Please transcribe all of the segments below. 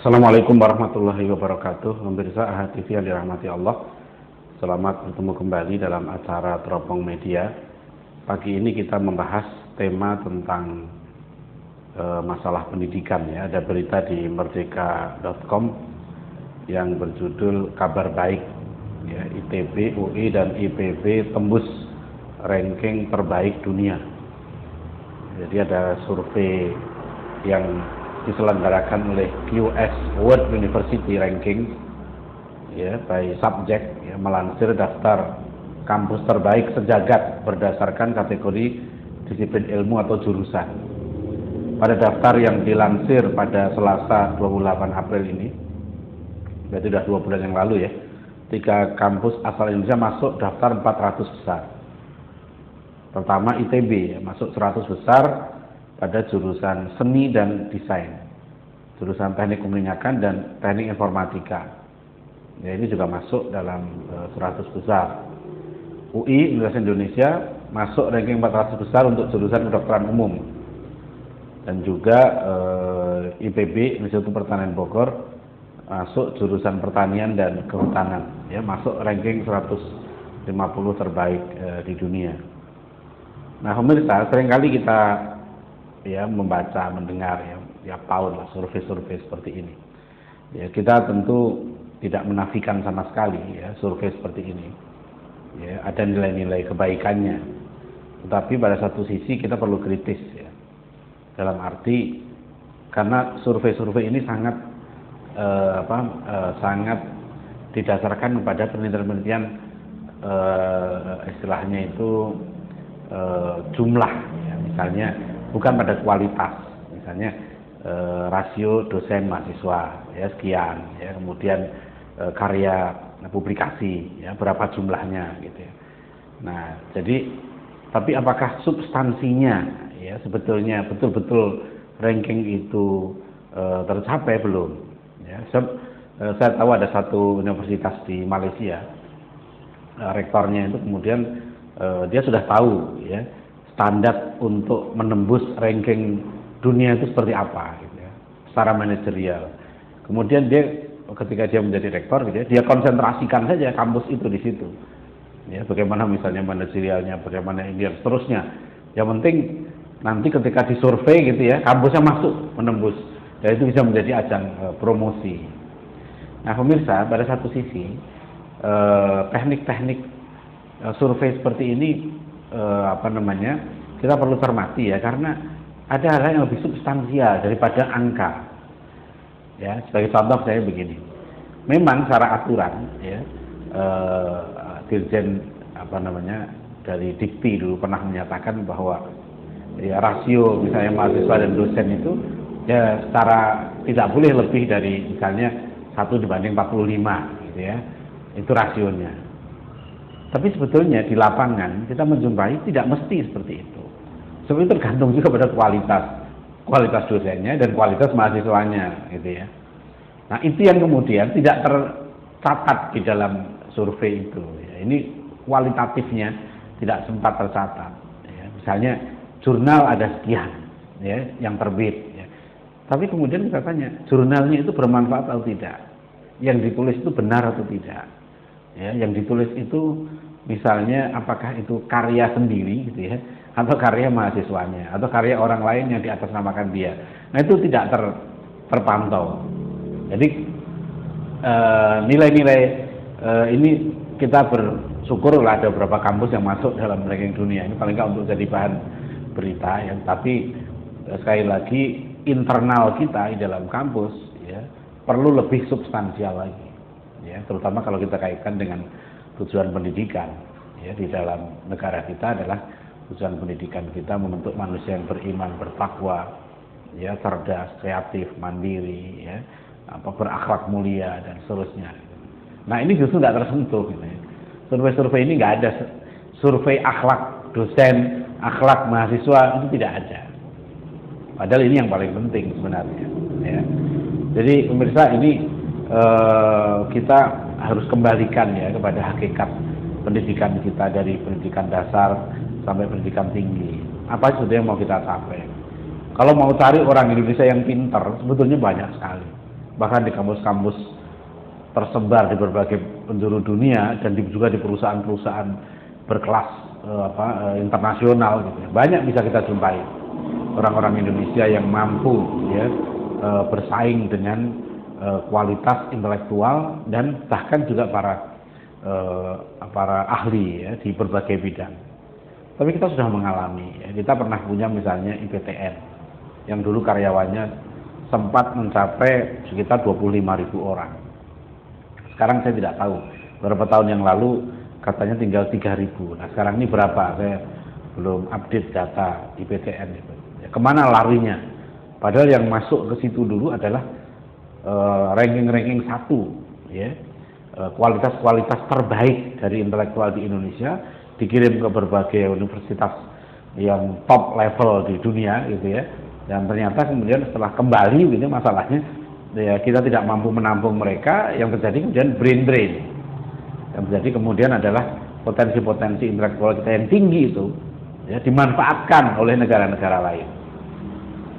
Assalamualaikum warahmatullahi wabarakatuh. Pemirsa AHA TV yang dirahmati Allah, selamat bertemu kembali dalam acara Teropong Media. Pagi ini kita membahas tema tentang masalah pendidikan ya. Ada berita di merdeka.com yang berjudul kabar baik ya, ITB, UI dan IPB tembus ranking terbaik dunia. Jadi ada survei yang diselenggarakan oleh QS World University Ranking ya, by subject ya, melansir daftar kampus terbaik sejagat berdasarkan kategori disiplin ilmu atau jurusan. Pada daftar yang dilansir pada Selasa 28 April ini, berarti sudah 2 bulan yang lalu ya, 3 kampus asal Indonesia masuk daftar 400 besar. Pertama ITB ya, masuk 100 besar pada jurusan seni dan desain, jurusan teknik keminyakan dan teknik informatika. Ya, ini juga masuk dalam 100 besar. UI Universitas Indonesia masuk ranking 400 besar untuk jurusan kedokteran umum. Dan juga IPB Institut Pertanian Bogor masuk jurusan pertanian dan kehutanan. Ya, masuk ranking 150 terbaik di dunia. Nah, pemirsa, seringkali kita ya membaca, mendengar ya tiap tahun lah survei-survei seperti ini. Ya, kita tentu tidak menafikan sama sekali ya survei seperti ini. Ya, ada nilai-nilai kebaikannya. Tetapi pada satu sisi kita perlu kritis ya. Dalam arti karena survei-survei ini sangat sangat didasarkan kepada penelitian istilahnya itu jumlah ya, misalnya bukan pada kualitas, misalnya rasio dosen mahasiswa ya sekian ya, kemudian karya publikasi ya berapa jumlahnya gitu ya. Nah, jadi tapi apakah substansinya ya sebetulnya betul-betul ranking itu tercapai belum ya. Saya tahu ada satu universitas di Malaysia, rektornya itu kemudian dia sudah tahu ya standar untuk menembus ranking dunia itu seperti apa gitu ya, secara manajerial. Kemudian dia ketika dia menjadi rektor gitu ya, dia konsentrasikan saja kampus itu di situ. Ya, bagaimana misalnya manajerialnya, bagaimana ini dan seterusnya. Yang penting nanti ketika disurvei gitu ya, kampusnya masuk menembus. Dan itu bisa menjadi ajang promosi. Nah, pemirsa, pada satu sisi teknik-teknik survei seperti ini kita perlu cermati ya, karena ada hal yang lebih substansial daripada angka ya. Sebagai contoh saya begini, memang secara aturan ya Dirjen dari Dikti dulu pernah menyatakan bahwa ya rasio misalnya mahasiswa dan dosen itu ya secara tidak boleh lebih dari misalnya 1:45 gitu ya, itu rasionya. Tapi sebetulnya di lapangan kita menjumpai tidak mesti seperti itu. Sebenarnya tergantung juga pada kualitas dosennya dan kualitas mahasiswanya, gitu ya. Nah, itu yang kemudian tidak tercatat di dalam survei itu. Ya. Ini kualitatifnya tidak sempat tercatat. Ya. Misalnya jurnal ada sekian, ya, yang terbit. Ya. Tapi kemudian kita tanya, jurnalnya itu bermanfaat atau tidak? Yang ditulis itu benar atau tidak? Ya, yang ditulis itu misalnya apakah itu karya sendiri gitu ya, atau karya mahasiswanya, atau karya orang lain yang diatasnamakan dia. Nah, itu tidak terpantau. Jadi nilai-nilai ini kita bersyukur lah ada beberapa kampus yang masuk dalam ranking dunia ini, paling nggak untuk jadi bahan berita ya. Tapi sekali lagi internal kita di dalam kampus ya perlu lebih substansial lagi. Ya, terutama kalau kita kaitkan dengan tujuan pendidikan ya, di dalam negara kita adalah tujuan pendidikan kita membentuk manusia yang beriman, bertakwa ya, cerdas, kreatif, mandiri ya, berakhlak mulia dan seterusnya. Nah, ini justru tidak tersentuh gitu ya. Survei-survei ini nggak ada survei akhlak dosen, akhlak mahasiswa, itu tidak ada. Padahal ini yang paling penting sebenarnya ya. Jadi pemirsa, ini kita harus kembalikan ya kepada hakikat pendidikan kita dari pendidikan dasar sampai pendidikan tinggi. Apa sebetulnya yang mau kita capai? Kalau mau cari orang Indonesia yang pintar, sebetulnya banyak sekali. bahkan di kampus-kampus tersebar di berbagai penjuru dunia dan juga di perusahaan-perusahaan berkelas internasional gitu ya. Banyak bisa kita jumpai orang-orang Indonesia yang mampu ya bersaing dengan kualitas intelektual dan bahkan juga para ahli ya di berbagai bidang. Tapi kita sudah mengalami ya, kita pernah punya misalnya IPTN yang dulu karyawannya sempat mencapai sekitar 25.000 orang. Sekarang saya tidak tahu, beberapa tahun yang lalu katanya tinggal 3.000. Nah sekarang ini berapa? Saya belum update data IPTN itu. Ya, kemana larinya? Padahal yang masuk ke situ dulu adalah ranking-ranking 1, ya, kualitas-kualitas terbaik dari intelektual di Indonesia dikirim ke berbagai universitas yang top level di dunia, gitu ya. Dan ternyata kemudian setelah kembali, gitu masalahnya. Ya, kita tidak mampu menampung mereka, yang terjadi kemudian brain drain. Yang terjadi kemudian adalah potensi-potensi intelektual kita yang tinggi itu ya, dimanfaatkan oleh negara-negara lain.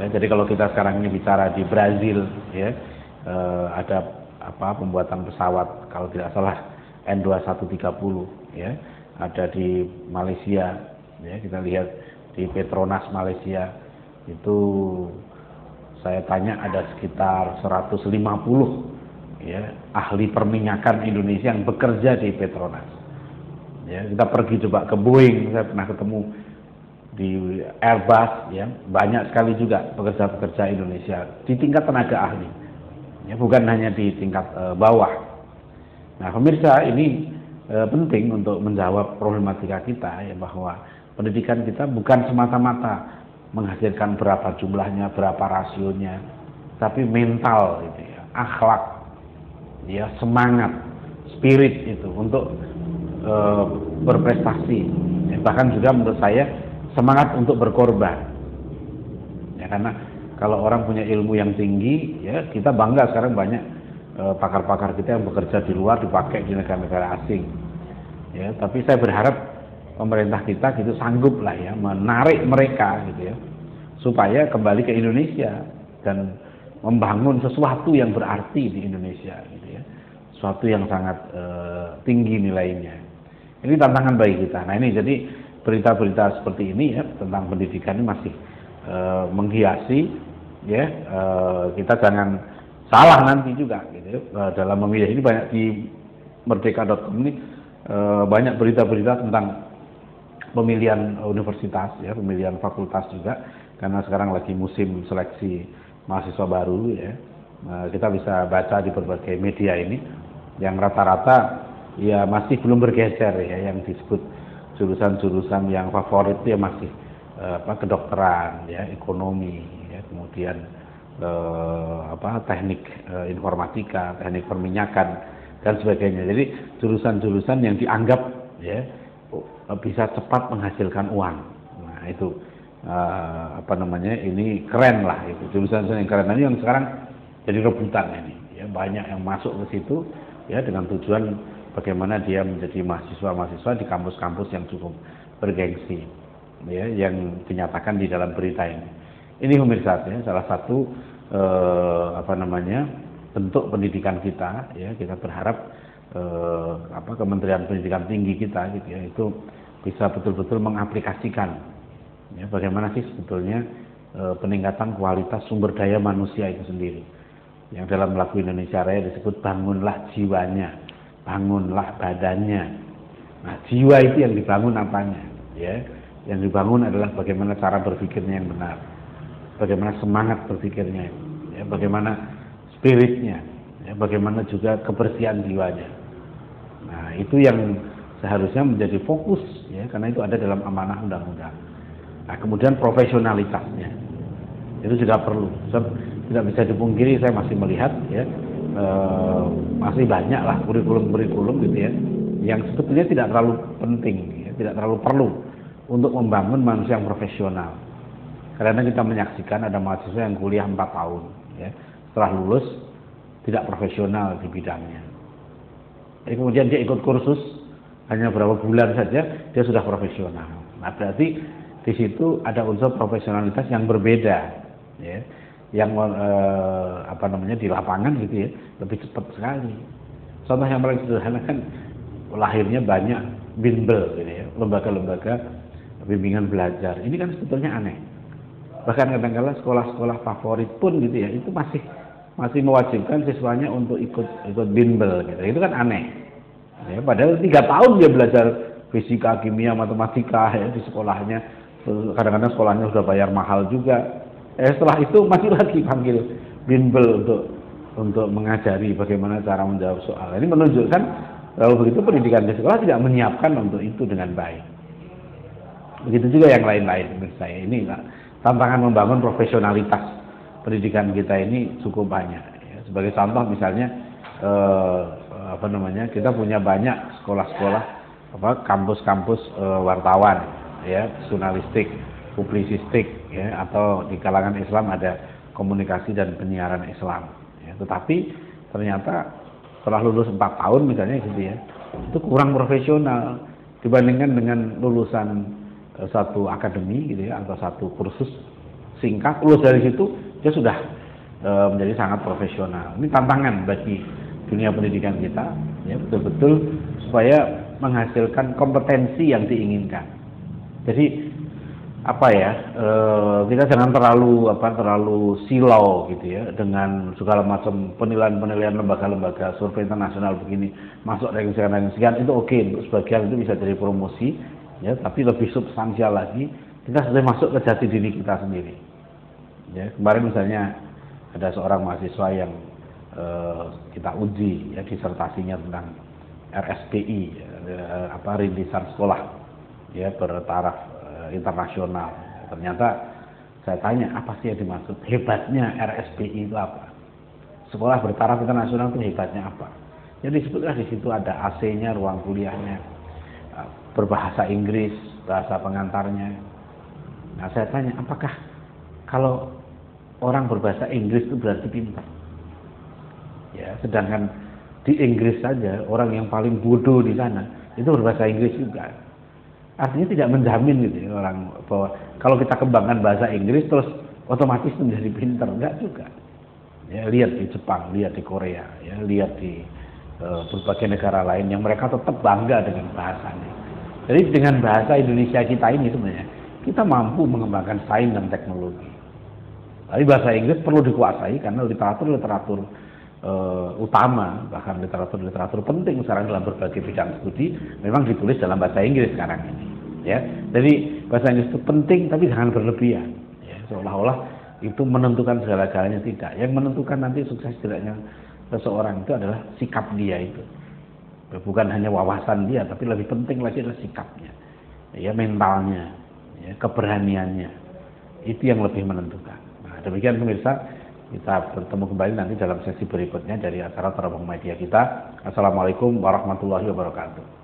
Ya, jadi kalau kita sekarang ini bicara di Brazil, ya, ada pembuatan pesawat kalau tidak salah N2130, ya, ada di Malaysia, ya, kita lihat di Petronas Malaysia itu. Saya tanya ada sekitar 150 ya, ahli perminyakan Indonesia yang bekerja di Petronas. Ya, kita pergi coba ke Boeing, saya pernah ketemu di Airbus, ya, banyak sekali juga pekerja-pekerja Indonesia di tingkat tenaga ahli. Ya, bukan hanya di tingkat bawah. Nah, pemirsa, ini penting untuk menjawab problematika kita ya, bahwa pendidikan kita bukan semata-mata menghasilkan berapa jumlahnya, berapa rasionya, tapi mental gitu ya, akhlak, ya, semangat, spirit itu untuk berprestasi. Ya, bahkan juga menurut saya semangat untuk berkorban. Ya, karena kalau orang punya ilmu yang tinggi, ya kita bangga sekarang banyak pakar-pakar kita yang bekerja di luar dipakai di negara-negara asing. Ya, tapi saya berharap pemerintah kita gitu sanggup lah ya menarik mereka gitu ya supaya kembali ke Indonesia dan membangun sesuatu yang berarti di Indonesia gitu ya, sesuatu yang sangat tinggi nilainya. Ini tantangan bagi kita. Nah ini jadi berita-berita seperti ini ya tentang pendidikan ini masih menghiasi ya, kita jangan salah nanti juga gitu ya, dalam memilih. Ini banyak di merdeka.com ini banyak berita-berita tentang pemilihan universitas ya, pemilihan fakultas juga, karena sekarang lagi musim seleksi mahasiswa baru ya. Kita bisa baca di berbagai media ini yang rata-rata ya masih belum bergeser ya, yang disebut jurusan-jurusan yang favorit ya masih kedokteran ya, ekonomi ya, kemudian teknik informatika, teknik perminyakan dan sebagainya. Jadi jurusan-jurusan yang dianggap ya bisa cepat menghasilkan uang. Nah itu ini keren lah itu, jurusan-jurusan yang keren. Nah, ini yang sekarang jadi rebutan ini ya, banyak yang masuk ke situ ya dengan tujuan bagaimana dia menjadi mahasiswa-mahasiswa di kampus-kampus yang cukup bergengsi ya, yang dinyatakan di dalam berita ini. Ini pemirsa ya, salah satu bentuk pendidikan kita ya, kita berharap Kementerian Pendidikan Tinggi kita gitu ya, itu bisa betul-betul mengaplikasikan ya, bagaimana sih sebetulnya peningkatan kualitas sumber daya manusia itu sendiri, yang dalam lagu Indonesia Raya disebut bangunlah jiwanya, bangunlah badannya. Nah jiwa itu yang dibangun apanya ya, yang dibangun adalah bagaimana cara berpikirnya yang benar, bagaimana semangat berpikirnya ya, bagaimana spiritnya ya, bagaimana juga kebersihan jiwanya. Nah itu yang seharusnya menjadi fokus ya, karena itu ada dalam amanah undang-undang. Nah kemudian profesionalitasnya itu juga perlu. Tidak bisa dipungkiri, saya masih melihat ya masih banyak lah kurikulum-kurikulum gitu ya yang sebetulnya tidak terlalu penting ya, tidak terlalu perlu untuk membangun manusia yang profesional. Karena kita menyaksikan ada mahasiswa yang kuliah 4 tahun ya, setelah lulus tidak profesional di bidangnya. Jadi kemudian dia ikut kursus hanya beberapa bulan saja dia sudah profesional. Nah berarti di situ ada unsur profesionalitas yang berbeda ya. yang di lapangan gitu ya, lebih cepat sekali. Contoh yang paling sederhana kan lahirnya banyak bimbel gitu ya, lembaga-lembaga bimbingan belajar. Ini kan sebetulnya aneh. Bahkan kadang-kala sekolah-sekolah favorit pun gitu ya, itu masih mewajibkan siswanya untuk ikut bimbel gitu. Itu kan aneh. Ya, padahal 3 tahun dia belajar fisika, kimia, matematika ya di sekolahnya. Kadang-kadang sekolahnya sudah bayar mahal juga. Setelah itu masih lagi panggil bimbel untuk mengajari bagaimana cara menjawab soal. Ini menunjukkan kalau begitu pendidikan di sekolah tidak menyiapkan untuk itu dengan baik. Begitu juga yang lain-lain menurut saya. Ini tantangan membangun profesionalitas pendidikan kita ini cukup banyak. Ya, sebagai contoh misalnya kita punya banyak sekolah-sekolah kampus-kampus wartawan ya, jurnalistik, publisistik ya, atau di kalangan Islam ada komunikasi dan penyiaran Islam ya. Tetapi ternyata setelah lulus 4 tahun misalnya gitu ya, itu kurang profesional dibandingkan dengan lulusan satu akademi gitu ya, atau satu kursus singkat. Lulus dari situ dia sudah menjadi sangat profesional. Ini tantangan bagi dunia pendidikan kita ya, betul-betul supaya menghasilkan kompetensi yang diinginkan. Jadi kita jangan terlalu silau gitu ya dengan segala macam penilaian lembaga-lembaga survei internasional begini, masuk ranking sekian itu oke, untuk sebagian itu bisa jadi promosi ya, tapi lebih substansial lagi kita sudah masuk ke jati diri kita sendiri ya. Kemarin misalnya ada seorang mahasiswa yang kita uji ya disertasinya tentang RSPI rintisan sekolah ya bertaraf internasional. Ternyata saya tanya apa sih yang dimaksud hebatnya RSPI itu apa? Sekolah bertaraf internasional itu hebatnya apa? Jadi sebetulnya di situ ada AC-nya, ruang kuliahnya, berbahasa Inggris, bahasa pengantarnya. Nah saya tanya, apakah kalau orang berbahasa Inggris itu berarti pintar? Ya, sedangkan di Inggris saja orang yang paling bodoh di sana itu berbahasa Inggris juga. Artinya tidak menjamin gitu ya, orang bahwa kalau kita kembangkan bahasa Inggris terus otomatis menjadi pintar, enggak juga. Ya, lihat di Jepang, lihat di Korea, ya, lihat di berbagai negara lain yang mereka tetap bangga dengan bahasanya. Jadi dengan bahasa Indonesia kita ini sebenarnya kita mampu mengembangkan sains dan teknologi. Tapi bahasa Inggris perlu dikuasai karena literatur utama, bahkan literatur penting sekarang dalam berbagai bidang studi memang ditulis dalam bahasa Inggris sekarang ini ya. Jadi bahasa Inggris itu penting tapi jangan berlebihan ya, seolah-olah itu menentukan segala-galanya. Tidak. Yang menentukan nanti sukses tidaknya seseorang itu adalah sikap dia itu, bukan hanya wawasan dia, tapi lebih penting lagi adalah sikapnya ya, mentalnya ya, keberaniannya, itu yang lebih menentukan. Nah demikian pemirsa, kita bertemu kembali nanti dalam sesi berikutnya dari acara Teropong Media kita. Assalamualaikum warahmatullahi wabarakatuh.